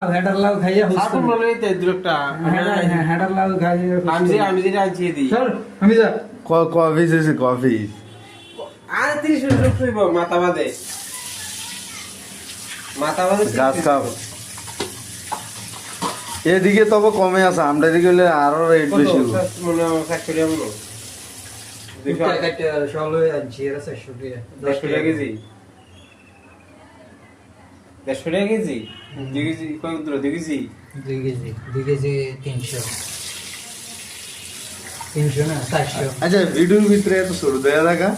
Header লাউ খাইয়া সাকুন বলে তো দুটো হেডার লাউ খাইয়া আমি যেটা আনছি দিই চল আমি যা কফি দিয়েছি কফি আর 30 মিনিট শুইব মাথা বাদে গাছ খাও এদিকে তবে কমে আছে আমরা এদিকে হলে আরো রেট বেশি হবে। মনে হয় ফ্যাক্টরিয়া মনে ষোলো আনছি এরা 400 টাকা 10 টাকা কেজি 10 টাকা কেজি 2 কেজি কত দূর 2 কেজি 2 কেজি 300 300 না 400 আচ্ছা ভিডিওর ভিতরে এত ছোট দেয়া দেখা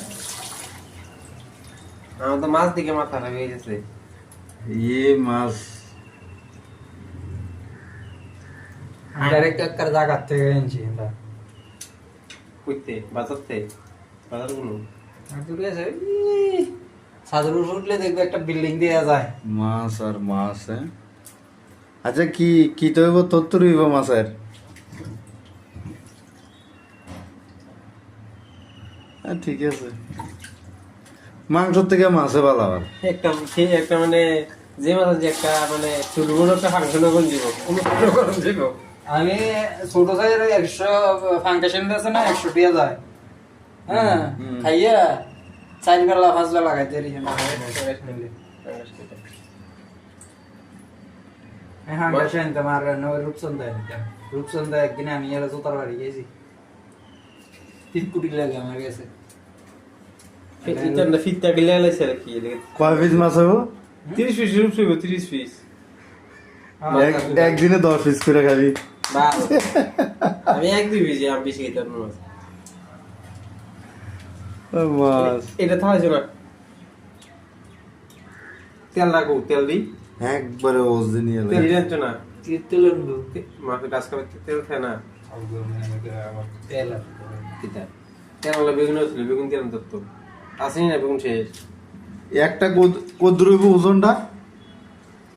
আমার তো মাছ দিকে মাথা হয়ে গেছে মাছ ডাইরেক্ট একটা জায়গা থেকে আনছি আমরা কইতে বাজারতে বাজার গুলো আর দূরে আছে সাদর উঠলে দেখবে একটা বিল্ডিং দেয়া যায় মাছ আর মাছ হ্যাঁ আচ্ছা কি কি তো হইব তোর তো রইব মাছের হ্যাঁ ঠিক আছে মাংসর থেকে মাছে ভালো আবার একটা মানে যে মাছ যে একটা মানে চুলগুলো একটা ফাংশন করে দিব কোনো করে দিব আমি ছোট সাইজের 100 ফাঙ্কেশন আছে না 100 টাকা যায় হ্যাঁ খাইয়া 4 বেলা 5 বেলা খাইতে রি হ্যাঁ ফাঙ্কেশন তোমার নয় রূপচন্দ একদিন আমি এর জোতার বাড়ি গেছি 3 কোটি লাগে আমার কাছে এটা না ফিতা গিলা লাইছে কি কয় পিস মাছ হইব 30 পিস রূপ হইব 30 পিস একদিনে 10 পিস করে খাবি বাস আমি এক দুই পিস আমি বেশি খেতে পারবো না মাছ এটা থাকছে না তেল রাখো তেল দি একবারে ওজন নিয়ে তেল দিলেন না তেল আনবো মাকে গাছ খাবে তেল খায় না তেল কিতা তেল হলো বেগুন ছিল বেগুন তেল তো আসেনি না বেগুন শেষ একটা কদ্দুর হইব ওজনটা